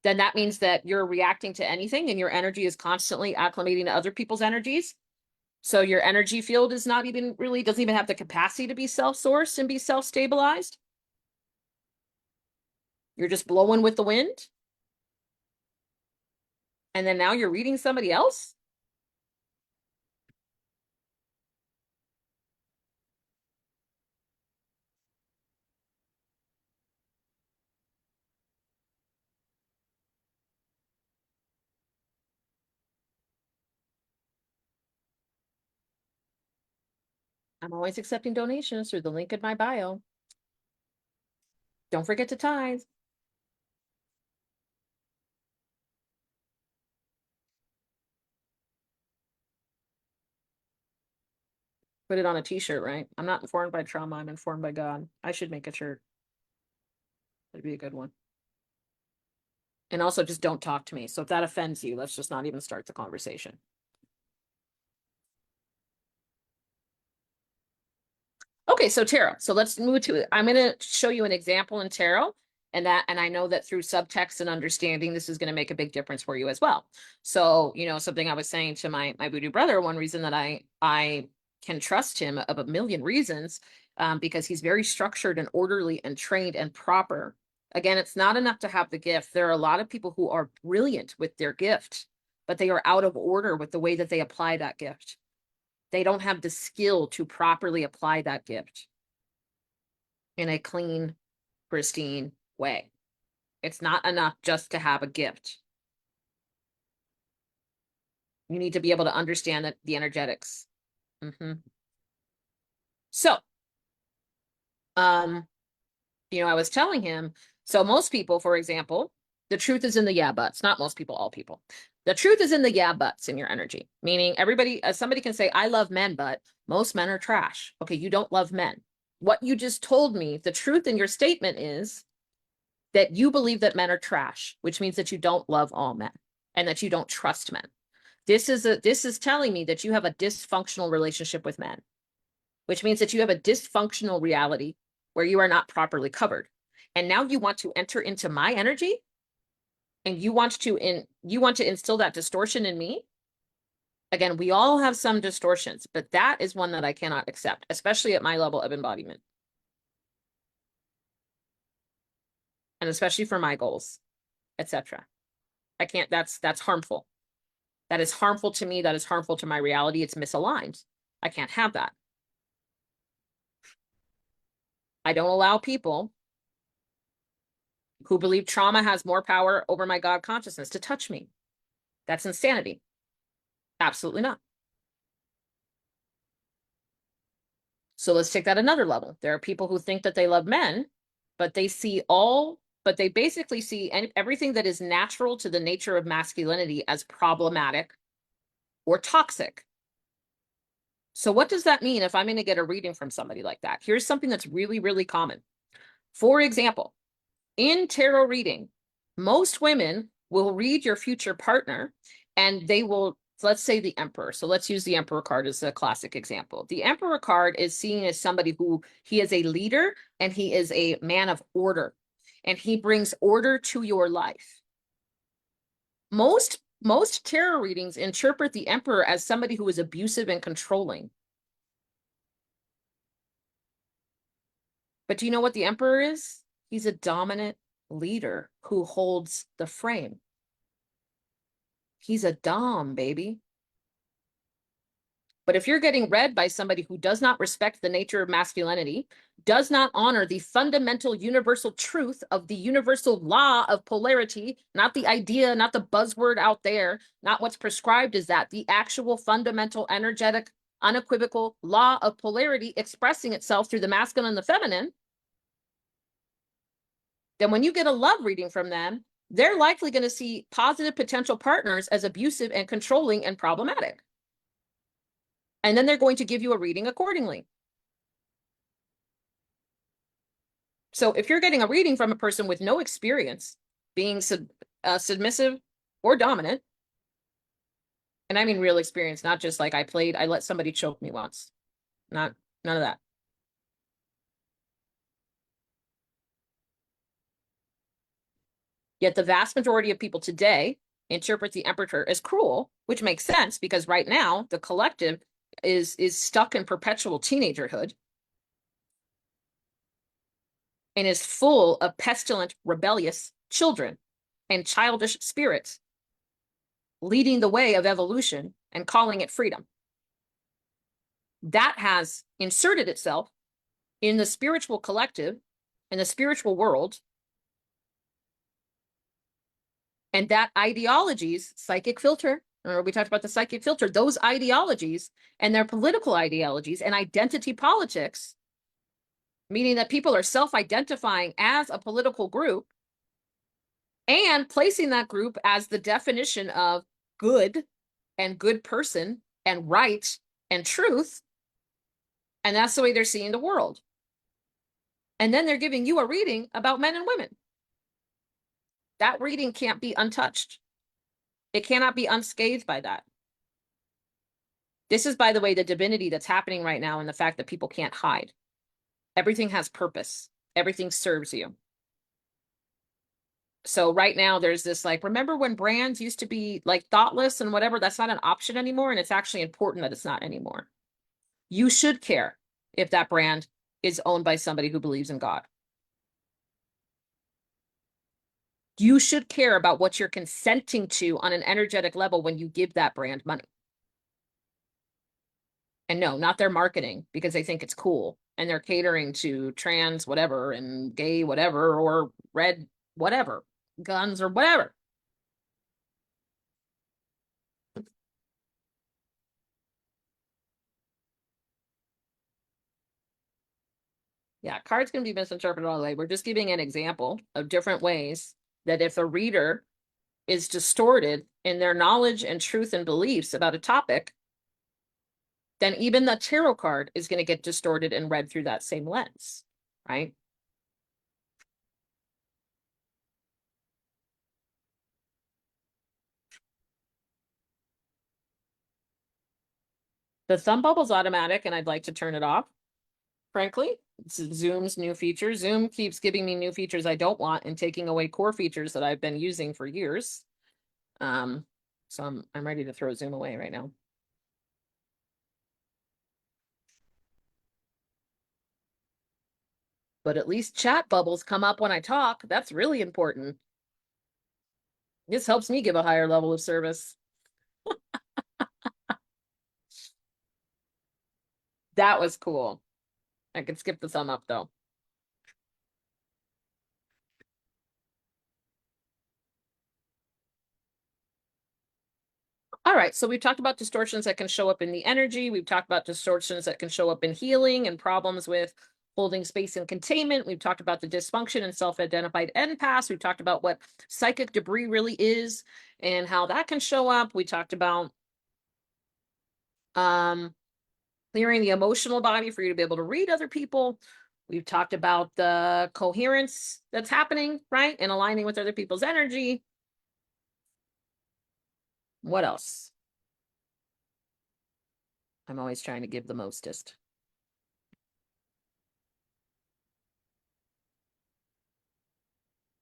then that means that you're reacting to anything and your energy is constantly acclimating to other people's energies. So your energy field is doesn't even have the capacity to be self-sourced and be self-stabilized. You're just blowing with the wind. And then now you're reading somebody else. I'm always accepting donations through the link in my bio. Don't forget to tithe. Put it on a t-shirt, right? I'm not informed by trauma, I'm informed by God. I should make a shirt. That'd be a good one. And also just don't talk to me. So if that offends you, let's just not even start the conversation. Okay, so tarot. So let's move to it. I'm going to show you an example in tarot, and I know that through subtext and understanding, this is going to make a big difference for you as well. So, something I was saying to my voodoo brother, one reason that I can trust him of a million reasons, because he's very structured and orderly and trained and proper. Again, it's not enough to have the gift. There are a lot of people who are brilliant with their gift, but they are out of order with the way that they apply that gift. They don't have the skill to properly apply that gift in a clean, pristine way. It's not enough just to have a gift. You need to be able to understand the energetics. So, I was telling him, so most people, for example, the truth is in the yeah buts. Not most people, all people. The truth is in the yeah buts in your energy, meaning everybody, somebody can say, I love men, but most men are trash. Okay, you don't love men. What you just told me, the truth in your statement is that you believe that men are trash, which means that you don't love all men and that you don't trust men. This is telling me that you have a dysfunctional relationship with men, which means that you have a dysfunctional reality where you are not properly covered. And now you want to enter into my energy and you want to instill that distortion in me. Again, we all have some distortions, but that is one that I cannot accept, especially at my level of embodiment. And especially for my goals, etc. I can't, that's harmful. That is harmful to me. That is harmful to my reality. It's misaligned. I can't have that. I don't allow people who believe trauma has more power over my God consciousness to touch me. That's insanity. Absolutely not. So let's take that another level. There are people who think that they love men, but they basically see everything that is natural to the nature of masculinity as problematic or toxic. So what does that mean if I'm going to get a reading from somebody like that? Here's something that's really, really common. For example, in tarot reading, most women will read your future partner and they will, let's say the Emperor. So let's use the Emperor card as a classic example. The Emperor card is seen as somebody who he is a leader and he is a man of order and he brings order to your life. Most tarot readings interpret the Emperor as somebody who is abusive and controlling. But do you know what the Emperor is? He's a dominant leader who holds the frame. He's a dom, baby. But if you're getting read by somebody who does not respect the nature of masculinity, does not honor the fundamental universal truth of the universal law of polarity, not the idea, not the buzzword out there, not what's prescribed as that, the actual fundamental, energetic, unequivocal law of polarity expressing itself through the masculine and the feminine, then when you get a love reading from them, they're likely going to see positive potential partners as abusive and controlling and problematic. And then they're going to give you a reading accordingly. So if you're getting a reading from a person with no experience being submissive or dominant, and I mean real experience, not just like I let somebody choke me once. None of that. Yet the vast majority of people today interpret the Emperor as cruel, which makes sense because right now the collective is stuck in perpetual teenagerhood and is full of pestilent, rebellious children and childish spirits leading the way of evolution and calling it freedom. That has inserted itself in the spiritual collective, in the spiritual world, and that ideologies, psychic filter, or we talked about the psychic filter, those ideologies and their political ideologies and identity politics, meaning that people are self-identifying as a political group and placing that group as the definition of good and good person and right and truth. And that's the way they're seeing the world. And then they're giving you a reading about men and women. That reading can't be untouched. It cannot be unscathed by that. This is, by the way, the divinity that's happening right now and the fact that people can't hide. Everything has purpose. Everything serves you. So right now there's this like, remember when brands used to be like thoughtless and whatever? That's not an option anymore. And it's actually important that it's not anymore. You should care if that brand is owned by somebody who believes in God. You should care about what you're consenting to on an energetic level when you give that brand money. And no, not their marketing because they think it's cool and they're catering to trans whatever and gay whatever or red whatever. guns or whatever. Yeah, cards can be misinterpreted all the way. We're just giving an example of different ways that if a reader is distorted in their knowledge and truth and beliefs about a topic, then even the tarot card is going to get distorted and read through that same lens, right? The thumb bubble's automatic, and I'd like to turn it off, frankly. It's Zoom's new feature. Zoom keeps giving me new features I don't want and taking away core features that I've been using for years. So I'm ready to throw Zoom away right now. But at least chat bubbles come up when I talk. That's really important. This helps me give a higher level of service. That was cool. I could skip the thumb up though. All right, so we've talked about distortions that can show up in the energy. We've talked about distortions that can show up in healing and problems with holding space and containment. We've talked about the dysfunction and self-identified empaths. We've talked about what psychic debris really is and how that can show up. We talked about clearing the emotional body for you to be able to read other people. We've talked about the coherence that's happening, right? And aligning with other people's energy. What else? I'm always trying to give the mostest.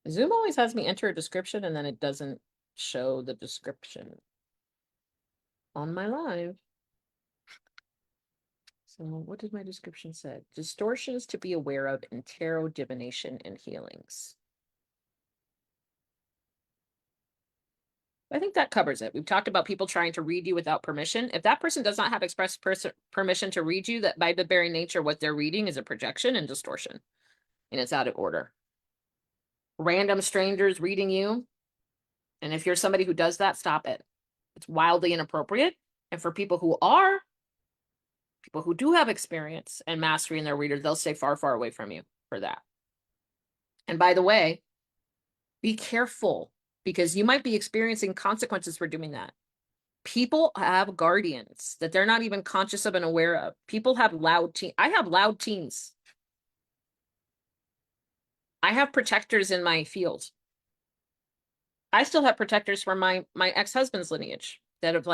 Zoom always has me enter a description and then it doesn't show the description on my live. So what did my description say? Distortions to be aware of in tarot divination and healings. I think that covers it. We've talked about people trying to read you without permission. If that person does not have express permission to read you, that by the very nature, what they're reading is a projection and distortion, and it's out of order. Random strangers reading you. And if you're somebody who does that, stop it. It's wildly inappropriate. And for people who do have experience and mastery in their readers, they'll stay far, far away from you for that. And by the way, be careful because you might be experiencing consequences for doing that. People have guardians that they're not even conscious of and aware of. People have loud teens. I have loud teens. I have protectors in my field. I still have protectors from my ex-husband's lineage that have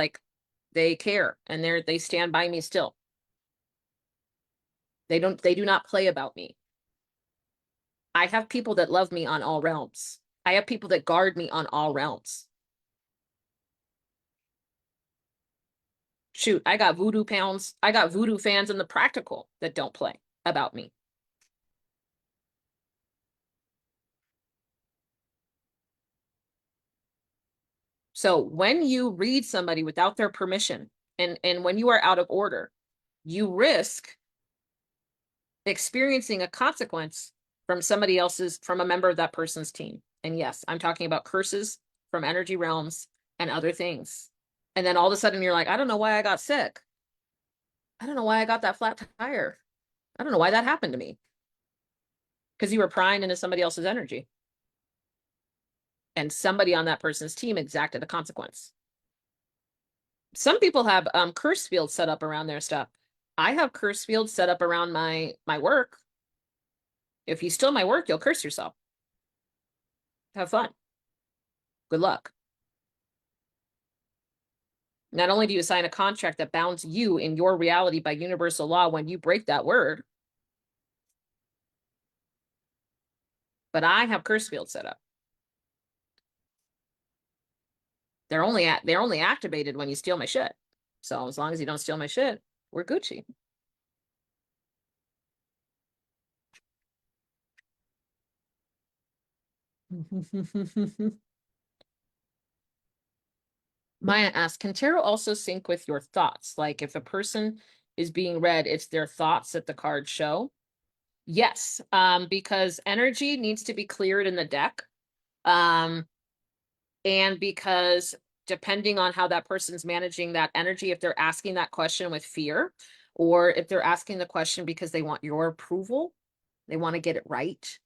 they care and they stand by me still. They do not play about me. I have people that love me on all realms. I have people that guard me on all realms. Shoot, I got voodoo pounds. I got voodoo fans in the practical that don't play about me. So when you read somebody without their permission and when you are out of order, you risk experiencing a consequence from from a member of that person's team. And yes, I'm talking about curses from energy realms and other things. And then all of a sudden you're like, I don't know why I got sick. I don't know why I got that flat tire. I don't know why that happened to me. Because you were prying into somebody else's energy. And somebody on that person's team exacted a consequence. Some people have curse fields set up around their stuff. I have curse fields set up around my work. If you steal my work, you'll curse yourself. Have fun. Good luck. Not only do you sign a contract that bounds you in your reality by universal law when you break that word, but I have curse fields set up. They're only activated when you steal my shit. So as long as you don't steal my shit, we're Gucci. Maya asks, can tarot also sync with your thoughts? Like if a person is being read, it's their thoughts that the cards show? Yes, because energy needs to be cleared in the deck. And because depending on how that person's managing that energy, if they're asking that question with fear, or if they're asking the question because they want your approval, they want to get it right,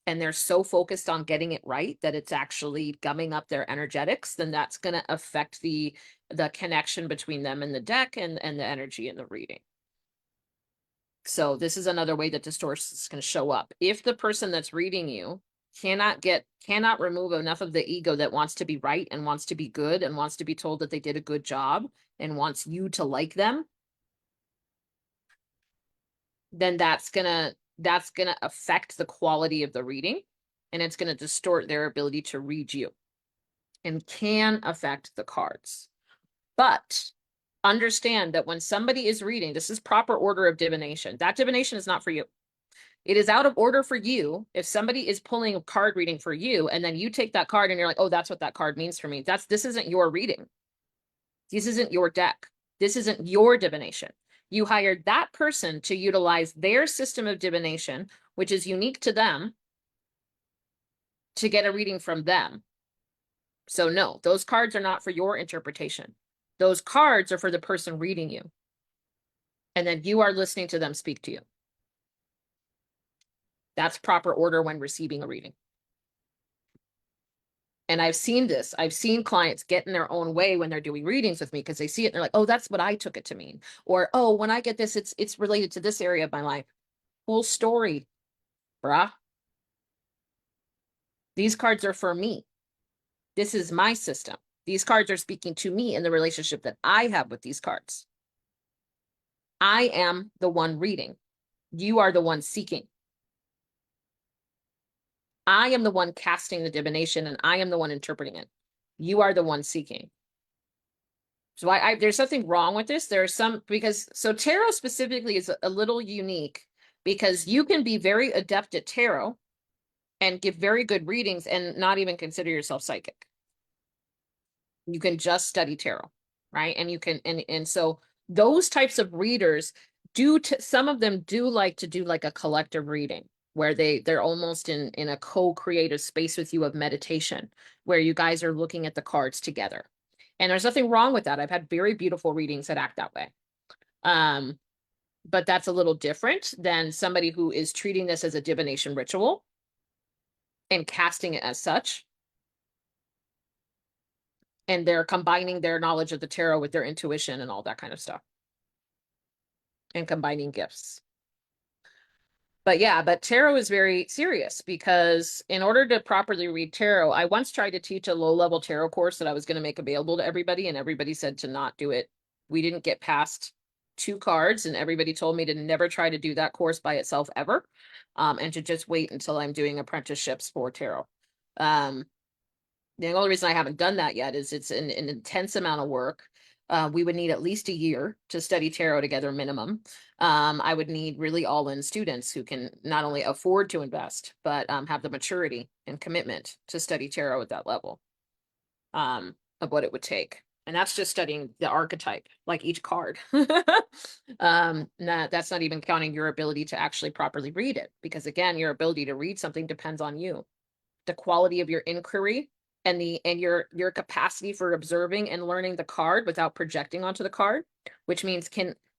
and they're so focused on getting it right that it's actually gumming up their energetics, then that's going to affect the connection between them and the deck and the energy in the reading. So this is another way that distortions can show up. If the person that's reading you cannot remove enough of the ego that wants to be right and wants to be good and wants to be told that they did a good job and wants you to like them, then that's gonna affect the quality of the reading, and it's gonna distort their ability to read you and can affect the cards. But understand that when somebody is reading, this is proper order of divination. That divination is not for you. It is out of order for you if somebody is pulling a card reading for you and then you take that card and you're like, oh, that's what that card means for me. This isn't your reading. This isn't your deck. This isn't your divination. You hired that person to utilize their system of divination, which is unique to them, to get a reading from them. So no, those cards are not for your interpretation. Those cards are for the person reading you. And then you are listening to them speak to you. That's proper order when receiving a reading. And I've seen this. I've seen clients get in their own way when they're doing readings with me because they see it and they're like, oh, that's what I took it to mean. Or, oh, when I get this, it's related to this area of my life. Full story, brah. These cards are for me. This is my system. These cards are speaking to me in the relationship that I have with these cards. I am the one reading. You are the one seeking. I am the one casting the divination and I am the one interpreting it. You are the one seeking. So there's something wrong with this. So tarot specifically is a little unique because you can be very adept at tarot and give very good readings and not even consider yourself psychic. You can just study tarot, right? And you can, and so those types of readers some of them do like to do like a collective reading where they're almost in a co-creative space with you of meditation, where you guys are looking at the cards together. And there's nothing wrong with that. I've had very beautiful readings that act that way. But that's a little different than somebody who is treating this as a divination ritual and casting it as such. And they're combining their knowledge of the tarot with their intuition and all that kind of stuff. And combining gifts. But yeah, but tarot is very serious because in order to properly read tarot, I once tried to teach a low-level tarot course that I was going to make available to everybody, and everybody said to not do it. We didn't get past 2 cards, and everybody told me to never try to do that course by itself ever, and to just wait until I'm doing apprenticeships for tarot. The only reason I haven't done that yet is it's an intense amount of work. We would need at least a year to study tarot together minimum. I would need really all-in students who can not only afford to invest, but have the maturity and commitment to study tarot at that level of what it would take. And that's just studying the archetype, like each card. That's not even counting your ability to actually properly read it. Because again, your ability to read something depends on you. The quality of your inquiry and your capacity for observing and learning the card without projecting onto the card, which means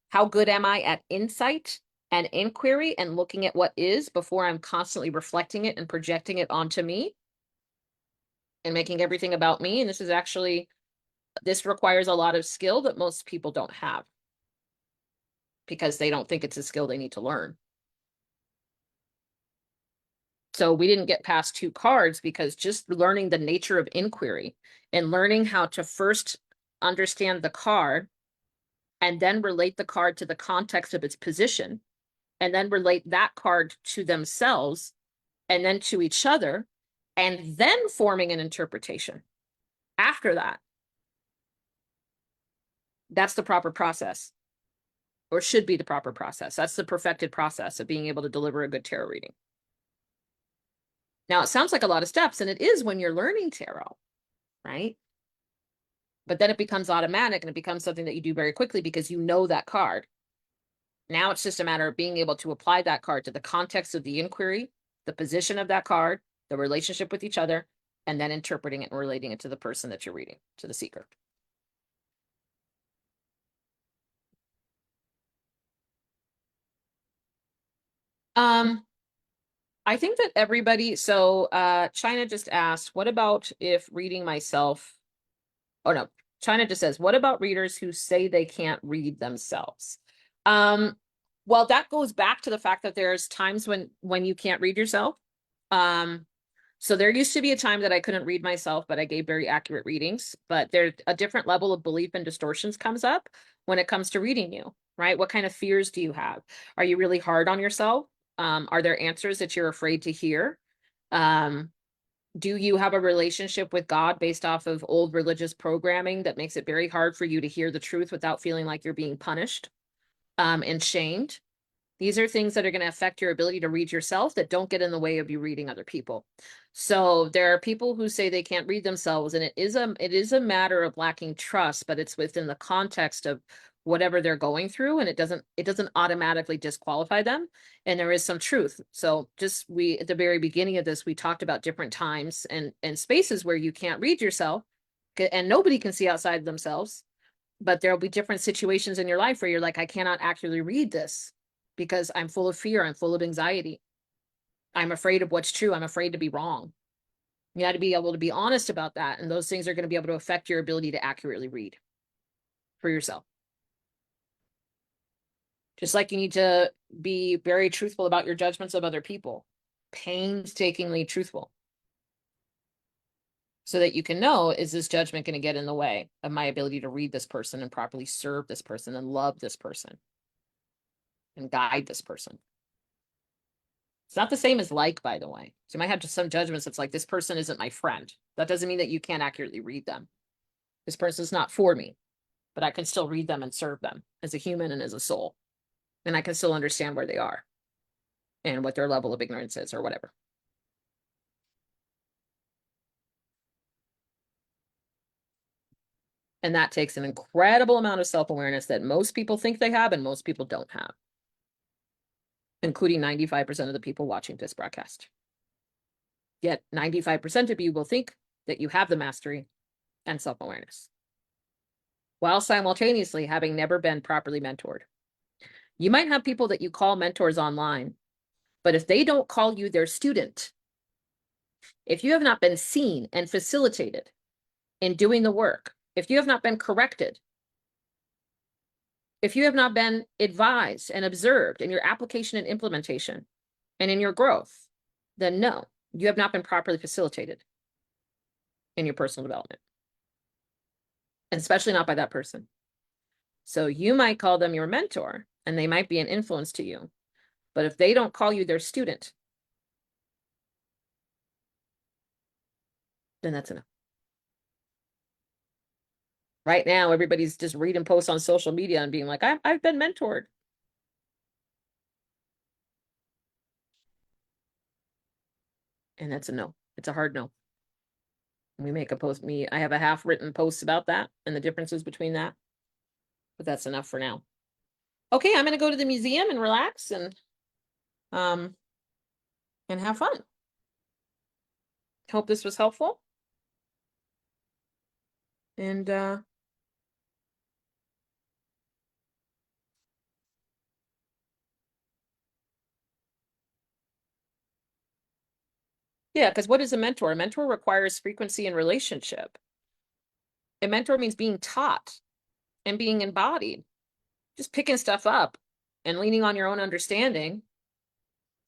how good am I at insight and inquiry and looking at what is before I'm constantly reflecting it and projecting it onto me and making everything about me. And this requires a lot of skill that most people don't have because they don't think it's a skill they need to learn. So we didn't get past 2 cards because just learning the nature of inquiry and learning how to first understand the card and then relate the card to the context of its position and then relate that card to themselves and then to each other and then forming an interpretation after that. That's the proper process, or should be the proper process. That's the perfected process of being able to deliver a good tarot reading. Now, it sounds like a lot of steps, and it is when you're learning tarot, right? But then it becomes automatic, and it becomes something that you do very quickly because you know that card. Now it's just a matter of being able to apply that card to the context of the inquiry, the position of that card, the relationship with each other, and then interpreting it and relating it to the person that you're reading, to the seeker. I think that everybody, so China just asked, what about if reading myself? Oh no, China just says, what about readers who say they can't read themselves? Well, that goes back to the fact that there's times when you can't read yourself. So there used to be a time that I couldn't read myself, but I gave very accurate readings. But there's a different level of belief and distortions comes up when it comes to reading you, right? What kind of fears do you have? Are you really hard on yourself? Are there answers that you're afraid to hear? Do you have a relationship with God based off of old religious programming that makes it very hard for you to hear the truth without feeling like you're being punished and shamed? These are things that are going to affect your ability to read yourself that don't get in the way of you reading other people. So there are people who say they can't read themselves, and it is a matter of lacking trust, but it's within the context of whatever they're going through, and it doesn't automatically disqualify them. And there is some truth. So just we at the very beginning of this, we talked about different times and spaces where you can't read yourself, and nobody can see outside of themselves. But there'll be different situations in your life where you're like, I cannot actually read this because I'm full of fear. I'm full of anxiety. I'm afraid of what's true. I'm afraid to be wrong. You got to be able to be honest about that. And those things are going to be able to affect your ability to accurately read for yourself. Just like you need to be very truthful about your judgments of other people, painstakingly truthful, so that you can know, is this judgment going to get in the way of my ability to read this person and properly serve this person and love this person and guide this person? It's not the same as like, by the way. So you might have just some judgments that's like, this person isn't my friend. That doesn't mean that you can't accurately read them. This person's not for me, but I can still read them and serve them as a human and as a soul. And I can still understand where they are and what their level of ignorance is or whatever. And that takes an incredible amount of self-awareness that most people think they have and most people don't have, including 95% of the people watching this broadcast. Yet 95% of you will think that you have the mastery and self-awareness, while simultaneously having never been properly mentored. You might have people that you call mentors online, but if they don't call you their student, if you have not been seen and facilitated in doing the work, if you have not been corrected, if you have not been advised and observed in your application and implementation and in your growth, then no, you have not been properly facilitated in your personal development, and especially not by that person. So you might call them your mentor and they might be an influence to you, but if they don't call you their student, then that's enough. Right now, everybody's just reading posts on social media and being like, I've been mentored. And that's a no. It's a hard no. We make a post, I have a half written post about that and the differences between that, but that's enough for now. Okay, I'm going to go to the museum and relax and have fun. Hope this was helpful. And yeah, because what is a mentor? A mentor requires frequency and relationship. A mentor means being taught and being embodied. Just picking stuff up and leaning on your own understanding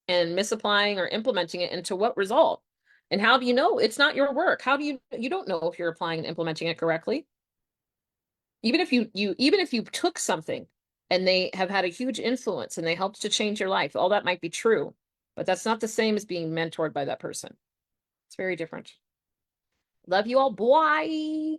and misapplying or implementing it into what result? And how do you know it's not your work? How do you don't know if you're applying and implementing it correctly? Even if you took something and they have had a huge influence and they helped to change your life, all that might be true, but that's not the same as being mentored by that person. It's very different. Love you all. Bye.